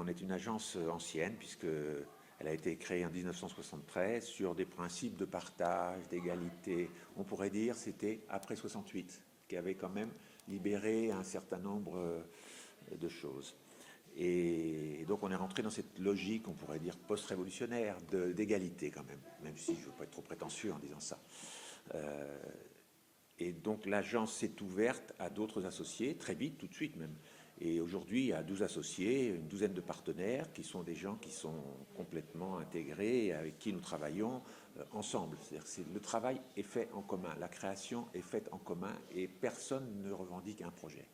est une agence ancienne, puisqu'elle a été créée en 1973 sur des principes de partage, d'égalité. On pourrait dire c'était après 68, qui avait quand même libéré un certain nombre de choses. Et donc on est rentré dans cette logique, on pourrait dire post-révolutionnaire, d'égalité quand même si je ne veux pas être trop prétentieux en disant ça. Et donc l'agence s'est ouverte à d'autres associés, très vite, tout de suite même. Et aujourd'hui, il y a 12 associés, une douzaine de partenaires qui sont des gens qui sont complètement intégrés et avec qui nous travaillons ensemble. C'est-à-dire que le travail est fait en commun, la création est faite en commun et personne ne revendique un projet.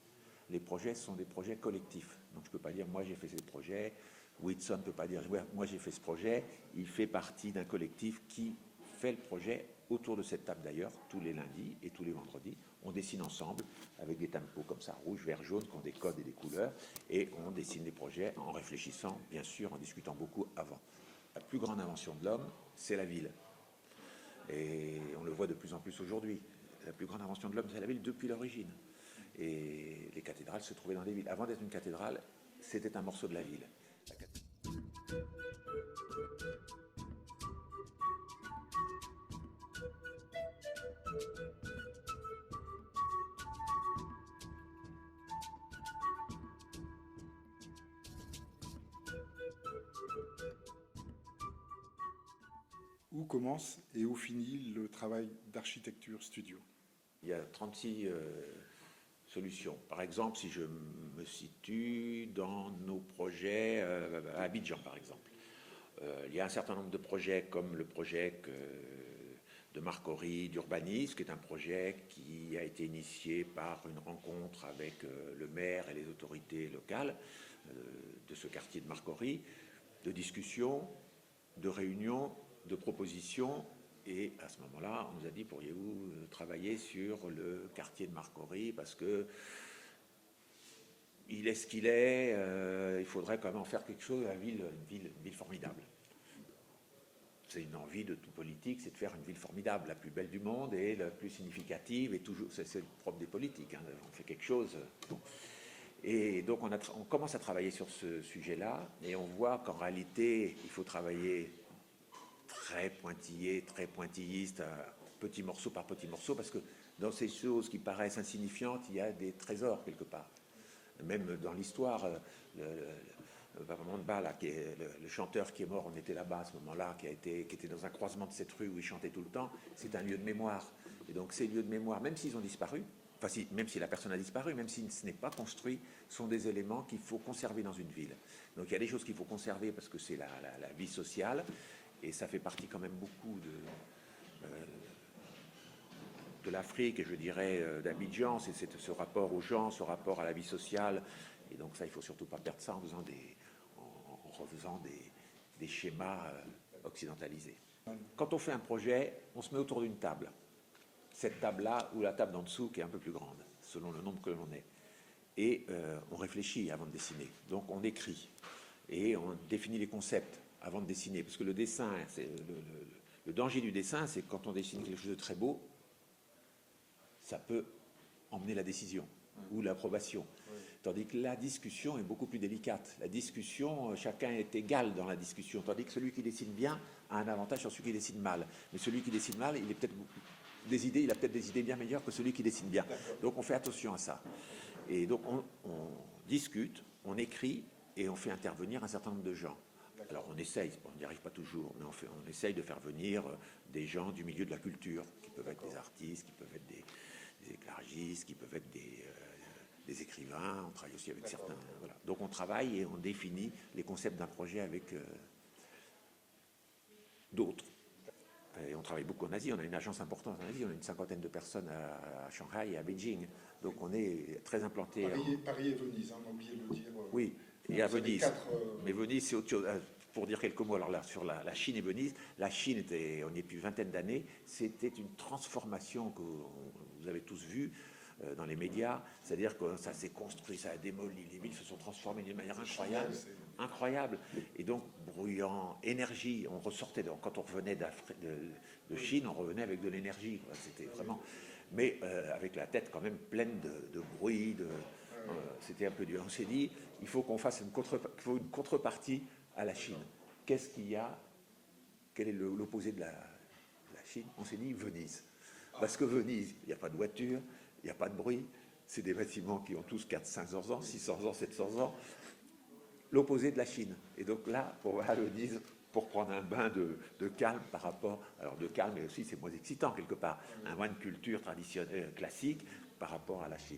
Les projets sont des projets collectifs. Donc je ne peux pas dire moi j'ai fait ce projet, Whitson ne peut pas dire moi j'ai fait ce projet, il fait partie d'un collectif qui fait le projet autour de cette table d'ailleurs, tous les lundis et tous les vendredis. On dessine ensemble avec des tempos comme ça, rouge, vert, jaune, qui ont des codes et des couleurs, et on dessine des projets en réfléchissant, bien sûr, en discutant beaucoup avant. La plus grande invention de l'homme, c'est la ville. Et on le voit de plus en plus aujourd'hui. La plus grande invention de l'homme, c'est la ville depuis l'origine. Et les cathédrales se trouvaient dans des villes. Avant d'être une cathédrale, c'était un morceau de la ville. Où commence et où finit le travail d'architecture studio? Il y a 36 solutions. Par exemple, si je me situe dans nos projets à Abidjan, par exemple. Il y a un certain nombre de projets comme le projet de Marc Horry d'urbanisme, qui est un projet qui a été initié par une rencontre avec le maire et les autorités locales de ce quartier de Marc Horry, de discussions, de réunions, de propositions. Et à ce moment-là, on nous a dit, pourriez-vous travailler sur le quartier de Marc Horry, parce que il est ce qu'il est, il faudrait quand même en faire quelque chose, une ville formidable. C'est une envie de tout politique, c'est de faire une ville formidable, la plus belle du monde et la plus significative, et toujours, c'est le propre des politiques, hein, on fait quelque chose. Bon. Et donc on commence à travailler sur ce sujet-là, et on voit qu'en réalité, il faut travailler très pointilliste, petit morceau par petit morceau, parce que dans ces choses qui paraissent insignifiantes, il y a des trésors quelque part. Même dans l'histoire, le Papa Bas, là, qui est le chanteur qui est mort, on était là-bas à ce moment-là, qui était dans un croisement de cette rue où il chantait tout le temps, c'est un lieu de mémoire. Et donc ces lieux de mémoire, même s'ils ont disparu, même si la personne a disparu, même si ce n'est pas construit, sont des éléments qu'il faut conserver dans une ville. Donc il y a des choses qu'il faut conserver parce que c'est la vie sociale, et ça fait partie quand même beaucoup de l'Afrique, et je dirais d'Abidjan, c'est ce rapport aux gens, ce rapport à la vie sociale, et donc ça, il ne faut surtout pas perdre ça en refaisant des schémas occidentalisés. Quand on fait un projet, on se met autour d'une table. Cette table-là, ou la table d'en dessous, qui est un peu plus grande, selon le nombre que l'on est. Et on réfléchit avant de dessiner. Donc on écrit, et on définit les concepts avant de dessiner. Parce que le dessin, le danger du dessin, c'est que quand on dessine quelque chose de très beau, ça peut emmener la décision ou l'approbation. Tandis que la discussion est beaucoup plus délicate. La discussion, chacun est égal dans la discussion. Tandis que celui qui dessine bien a un avantage sur celui qui dessine mal. Mais celui qui dessine mal, il a peut-être des idées bien meilleures que celui qui dessine bien. Donc on fait attention à ça. Et donc on discute, on écrit et on fait intervenir un certain nombre de gens. Alors on essaye, on n'y arrive pas toujours, mais on essaye de faire venir des gens du milieu de la culture, qui peuvent être des artistes, qui peuvent être des éclairagistes, qui peuvent être des écrivains. On travaille aussi avec certains. Voilà. Donc on travaille et on définit les concepts d'un projet avec d'autres. Et on travaille beaucoup en Asie, on a une agence importante en Asie, on a une 50aine de personnes à Shanghai et à Beijing. Donc on est très implanté. Paris et Venise, on a oublié de le dire. Oui, et à Venise. Mais Venise, c'est autre chose. Pour dire quelques mots alors là, sur la Chine et Venise, la Chine était, on y est depuis une vingtaine d'années, c'était une transformation que vous avez tous vue dans les médias, c'est-à-dire que ça s'est construit, ça a démoli, les villes se sont transformées d'une manière incroyable, et donc bruyant, énergie, on ressortait, quand on revenait de Chine, on revenait avec de l'énergie, c'était vraiment, mais avec la tête quand même pleine de bruit, c'était un peu dur. On s'est dit, il faut qu'on fasse une contrepartie à la Chine. Qu'est-ce qu'il y a? Quel est l'opposé de la Chine? On s'est dit Venise. Parce que Venise, il n'y a pas de voiture, il n'y a pas de bruit, c'est des bâtiments qui ont tous 400-500 ans, 600 ans, 700 ans. L'opposé de la Chine. Et donc là, on va à Venise pour prendre un bain de calme par rapport, alors de calme, mais aussi c'est moins excitant quelque part, un bain de culture traditionnelle, classique, par rapport à la Chine.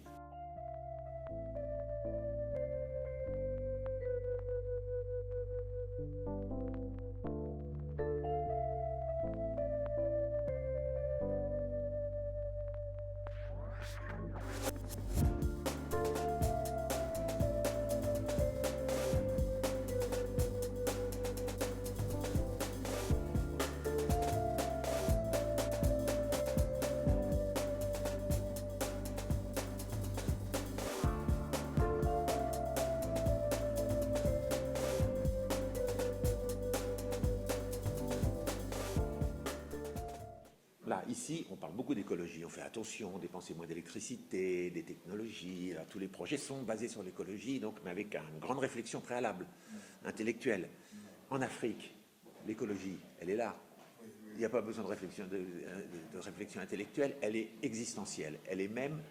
Là, ici, on parle beaucoup d'écologie, on fait attention, on dépense moins d'électricité, des technologies, là, tous les projets sont basés sur l'écologie, donc, mais avec une grande réflexion préalable, intellectuelle. En Afrique, l'écologie, elle est là. Il n'y a pas besoin de réflexion intellectuelle, elle est existentielle, elle est même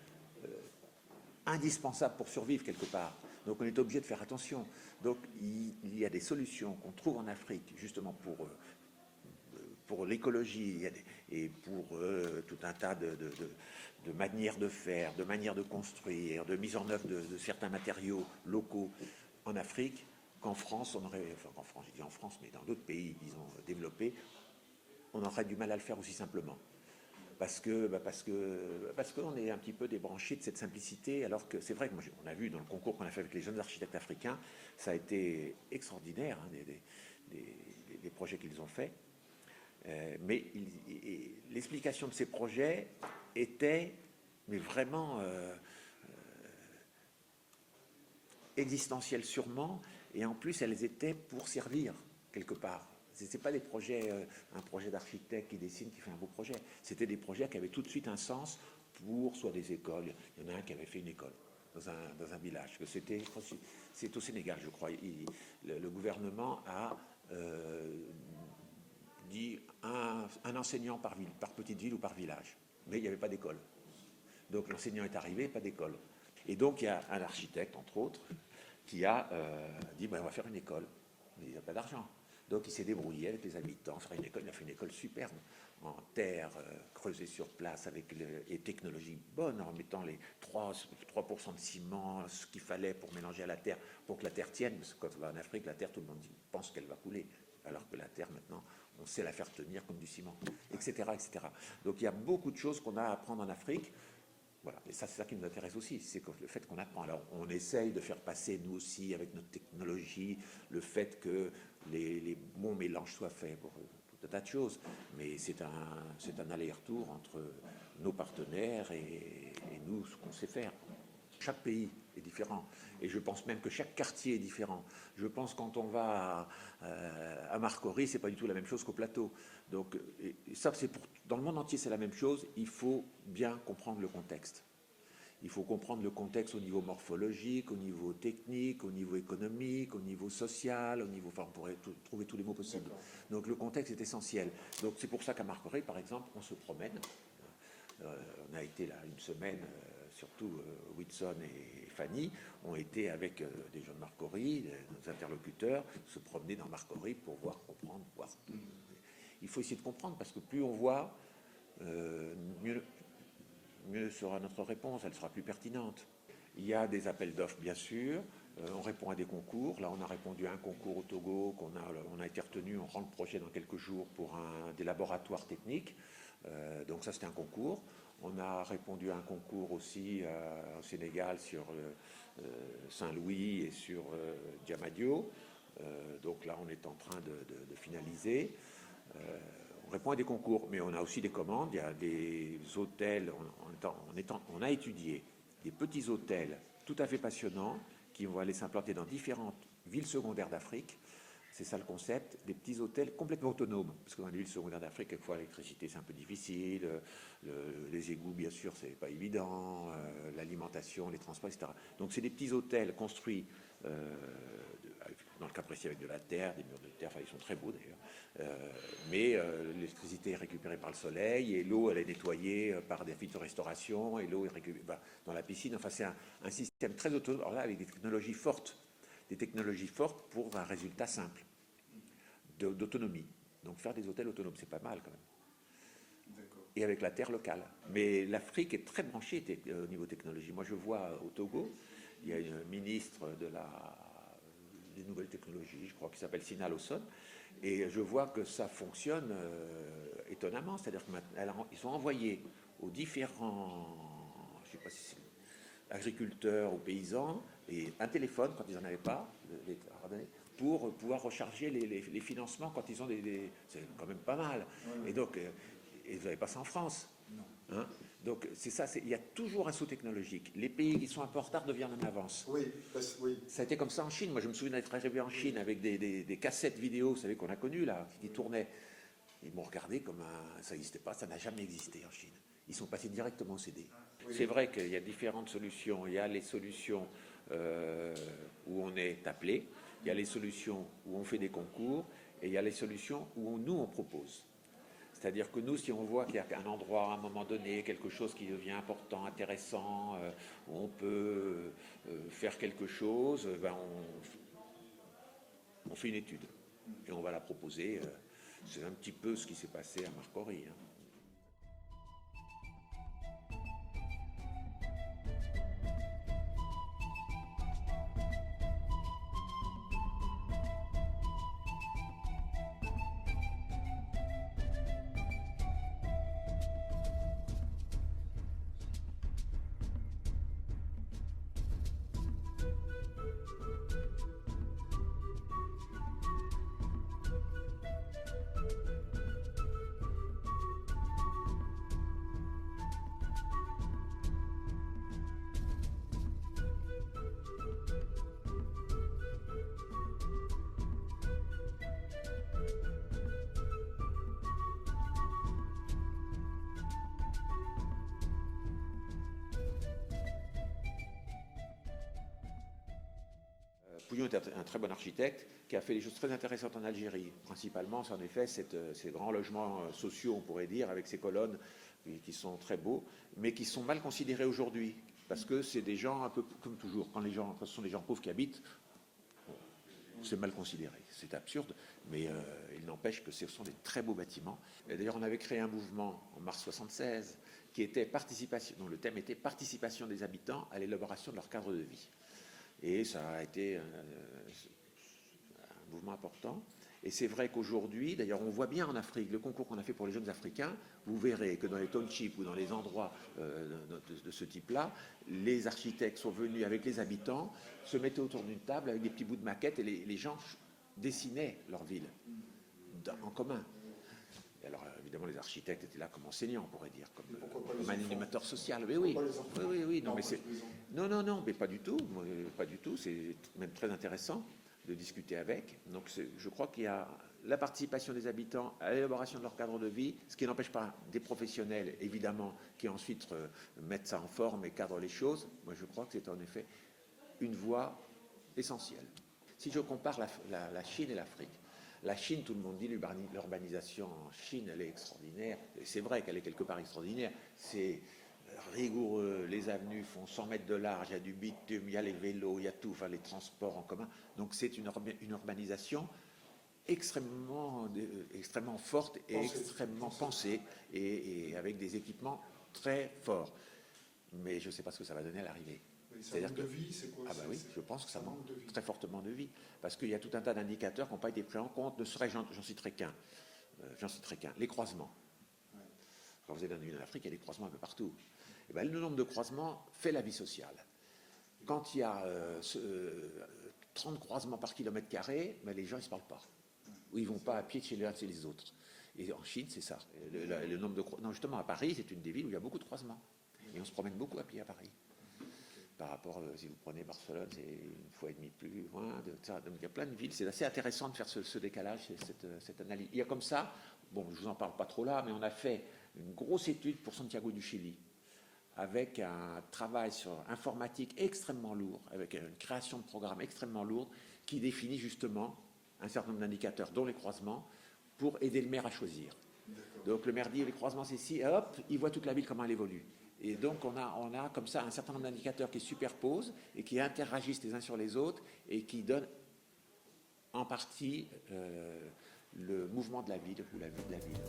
indispensable pour survivre quelque part. Donc on est obligé de faire attention. Donc il y a des solutions qu'on trouve en Afrique, justement pour l'écologie et pour tout un tas de manières de faire, de manières de construire, de mise en œuvre de certains matériaux locaux en Afrique, qu'en France, on aurait, enfin en France, je dis en France, mais dans d'autres pays, disons, développés, on aurait du mal à le faire aussi simplement. Parce qu'on est un petit peu débranché de cette simplicité, alors que c'est vrai que moi, on a vu dans le concours qu'on a fait avec les jeunes architectes africains, ça a été extraordinaire, hein, des projets qu'ils ont faits. Mais l'explication de ces projets était mais vraiment existentielle sûrement, et en plus elles étaient pour servir quelque part. Ce n'est pas des projets, un projet d'architecte qui dessine, qui fait un beau projet. C'était des projets qui avaient tout de suite un sens pour soit des écoles. Il y en a un qui avait fait une école dans un village. C'est au Sénégal, je crois. Le gouvernement a dit un enseignant par petite ville ou par village. Mais il n'y avait pas d'école. Donc l'enseignant est arrivé, pas d'école. Et donc il y a un architecte, entre autres, qui a dit on va faire une école. Mais il n'y a pas d'argent. Donc il s'est débrouillé avec les habitants, faire une école. Il a fait une école superbe, en terre, creusée sur place, avec les technologies bonnes, en mettant les 3% de ciment, ce qu'il fallait pour mélanger à la terre, pour que la terre tienne. Parce que quand on va en Afrique, la terre, tout le monde pense qu'elle va couler. Alors que la terre, maintenant, on sait la faire tenir comme du ciment, etc., etc. Donc il y a beaucoup de choses qu'on a à apprendre en Afrique. Voilà, et ça, c'est ça qui nous intéresse aussi, c'est le fait qu'on apprend. Alors, on essaye de faire passer, nous aussi, avec notre technologie, le fait que les bons mélanges soient faits pour tout un tas de choses. Mais c'est un aller-retour entre nos partenaires et nous, ce qu'on sait faire. Chaque pays est différent. Et je pense même que chaque quartier est différent. Je pense quand on va à Marcory, c'est pas du tout la même chose qu'au plateau. Donc, et ça, dans le monde entier, c'est la même chose. Il faut bien comprendre le contexte. Il faut comprendre le contexte au niveau morphologique, au niveau technique, au niveau économique, au niveau social, au niveau, enfin, on pourrait trouver tous les mots possibles. Donc le contexte est essentiel. Donc c'est pour ça qu'à Marcory, par exemple, on se promène. On a été là une semaine, surtout Whitson et Fanny ont été avec des jeunes Marcory, nos interlocuteurs, se promener dans Marcory pour voir, comprendre, voir. Il faut essayer de comprendre parce que plus on voit, mieux sera notre réponse, elle sera plus pertinente. Il y a des appels d'offres, bien sûr. On répond à des concours. Là, on a répondu à un concours au Togo, on a été retenu, on rend le projet dans quelques jours pour des laboratoires techniques. Donc ça, c'était un concours. On a répondu à un concours aussi au Sénégal sur Saint-Louis et sur Diamadio. Donc là, on est en train de finaliser. On répond à des concours, mais on a aussi des commandes. Il y a des hôtels, on a étudié des petits hôtels tout à fait passionnants qui vont aller s'implanter dans différentes villes secondaires d'Afrique. C'est ça le concept, des petits hôtels complètement autonomes. Parce que dans les villes secondaires d'Afrique, quelquefois l'électricité c'est un peu difficile, les égouts bien sûr c'est pas évident, l'alimentation, les transports, etc. Donc c'est des petits hôtels construits dans le cas précis avec de la terre, des murs de terre, enfin ils sont très beaux d'ailleurs, mais l'électricité est récupérée par le soleil et l'eau elle est nettoyée par des filtres de restauration et l'eau est récupérée dans la piscine. Enfin c'est un système très autonome, alors là avec des technologies fortes pour un résultat simple d'autonomie. Donc faire des hôtels autonomes, c'est pas mal quand même. Et avec la terre locale. Mais l'Afrique est très branchée au niveau technologie. Moi je vois au Togo, il y a une ministre des nouvelles technologies, je crois qu'il s'appelle Sina Lawson, et je vois que ça fonctionne étonnamment, c'est-à-dire qu'ils ont envoyé aux différents, je sais pas si c'est agriculteurs ou paysans, et un téléphone quand ils n'en avaient pas, pour pouvoir recharger les financements quand ils ont c'est quand même pas mal. Et donc, et vous n'avez pas ça en France. Hein, donc c'est ça, il y a toujours un saut technologique. Les pays qui sont un peu en retard deviennent en avance. Oui, oui. Ça a été comme ça en Chine. Moi je me souviens d'être arrivé en Chine avec des cassettes vidéo, vous savez qu'on a connues là, qui tournaient. Ils m'ont regardé comme ça n'existait pas, ça n'a jamais existé en Chine. Ils sont passés directement au CD. Oui. C'est vrai qu'il y a différentes solutions. Il y a les solutions où on est appelé, il y a les solutions où on fait des concours, et il y a les solutions où nous on propose. C'est-à-dire que nous, si on voit qu'il y a un endroit, à un moment donné, quelque chose qui devient important, intéressant, où on peut faire quelque chose, on fait une étude et on va la proposer. C'est un petit peu ce qui s'est passé à Marcory. Hein. Pouillon est un très bon architecte qui a fait des choses très intéressantes en Algérie. Principalement, c'est en effet ces grands logements sociaux, on pourrait dire, avec ces colonnes qui sont très beaux, mais qui sont mal considérés aujourd'hui. Parce que c'est des gens un peu comme toujours. Quand ce sont des gens pauvres qui habitent, c'est mal considéré. C'est absurde, mais il n'empêche que ce sont des très beaux bâtiments. Et d'ailleurs, on avait créé un mouvement en mars 1976 qui était participation, dont le thème était participation des habitants à l'élaboration de leur cadre de vie. Et ça a été un mouvement important. Et c'est vrai qu'aujourd'hui, d'ailleurs, on voit bien en Afrique, le concours qu'on a fait pour les jeunes Africains, vous verrez que dans les townships ou dans les endroits de ce type-là, les architectes sont venus avec les habitants, se mettaient autour d'une table avec des petits bouts de maquettes et les gens dessinaient leur ville en commun. Et alors, évidemment, les architectes étaient là comme enseignants, on pourrait dire, comme animateur social. Mais oui, oui. Non, mais pas du tout. Pas du tout. C'est même très intéressant de discuter avec. Donc, je crois qu'il y a la participation des habitants à l'élaboration de leur cadre de vie, ce qui n'empêche pas des professionnels, évidemment, qui ensuite mettent ça en forme et cadrent les choses. Moi, je crois que c'est en effet une voie essentielle. Si je compare la Chine et l'Afrique, la Chine, tout le monde dit l'urbanisation en Chine, elle est extraordinaire. C'est vrai qu'elle est quelque part extraordinaire. C'est rigoureux, les avenues font 100 mètres de large, il y a du bitume, il y a les vélos, il y a tout, enfin les transports en commun. Donc c'est une urbanisation extrêmement forte et extrêmement pensée et avec des équipements très forts. Mais je ne sais pas ce que ça va donner à l'arrivée. C'est-à-dire que vie, c'est quoi? Ah bah oui, je pense que ça manque très fortement de vie. Parce qu'il y a tout un tas d'indicateurs qui n'ont pas été pris en compte. Ne serait-ce, j'en citerai qu'un. Les croisements. Ouais. Quand vous êtes dans une Afrique, il y a des croisements un peu partout. Et ben, le nombre de croisements fait la vie sociale. Quand il y a 30 croisements par kilomètre carré, ben, les gens ne se parlent pas. Ou ils ne vont pas à pied de chez les uns et les autres. Et en Chine, c'est ça. Le nombre de non, justement, à Paris, c'est une des villes où il y a beaucoup de croisements. Et on se promène beaucoup à pied à Paris. Par rapport, si vous prenez Barcelone, c'est une fois et demie plus loin. Donc il y a plein de villes. C'est assez intéressant de faire ce décalage, cette analyse. Il y a comme ça, bon, je ne vous en parle pas trop là, mais on a fait une grosse étude pour Santiago du Chili, avec un travail sur informatique extrêmement lourd, avec une création de programmes extrêmement lourde, qui définit justement un certain nombre d'indicateurs, dont les croisements, pour aider le maire à choisir. Donc le maire dit les croisements c'est ici, et hop, il voit toute la ville comment elle évolue. Et donc on a comme ça un certain nombre d'indicateurs qui se superposent et qui interagissent les uns sur les autres et qui donnent en partie le mouvement de la ville ou la vie de la ville.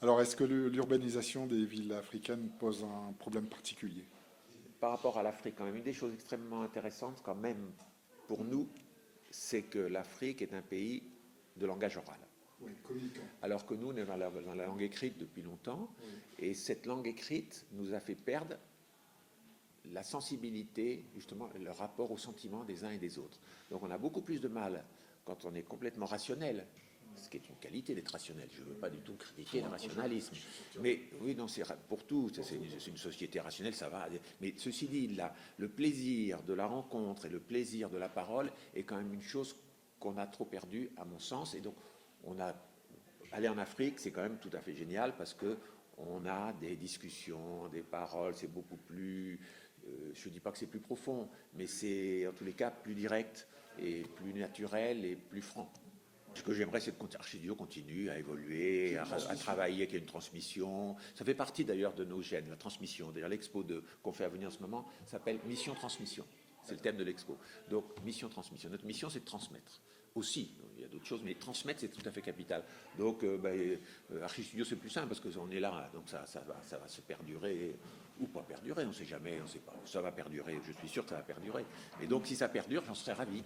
Alors, est-ce que l'urbanisation des villes africaines pose un problème particulier? Par rapport à l'Afrique, quand même, une des choses extrêmement intéressantes, quand même, pour nous, c'est que l'Afrique est un pays de langage oral. Oui, communicant. Alors que nous, on est dans la langue écrite depuis longtemps, Oui. et cette langue écrite nous a fait perdre la sensibilité, justement, le rapport aux sentiments des uns et des autres. Donc on a beaucoup plus de mal quand on est complètement rationnel, ce qui est une qualité d'être rationnel. Je ne veux pas du tout critiquer le rationalisme. Mais oui, non, c'est pour tout. C'est une société rationnelle, ça va. Mais ceci dit, là, le plaisir de la rencontre et le plaisir de la parole est quand même une chose qu'on a trop perdue, à mon sens. Et donc, aller en Afrique, c'est quand même tout à fait génial parce que on a des discussions, des paroles, c'est beaucoup plus. Je ne dis pas que c'est plus profond, mais c'est en tous les cas plus direct et plus naturel et plus franc. Ce que j'aimerais, c'est que Archidio continue à évoluer, à travailler, qu'il y ait une transmission. Ça fait partie d'ailleurs de nos gènes, la transmission. D'ailleurs, l'expo qu'on fait à venir en ce moment s'appelle Mission Transmission. C'est le thème de l'expo. Donc, Mission Transmission. Notre mission, c'est de transmettre. Aussi, il y a d'autres choses, mais transmettre, c'est tout à fait capital. Donc, Archistudio, c'est plus simple parce qu'on est là, donc ça va se perdurer ou pas perdurer, on ne sait jamais, on ne sait pas. Ça va perdurer, je suis sûr que ça va perdurer. Et donc, si ça perdure, j'en serais ravi.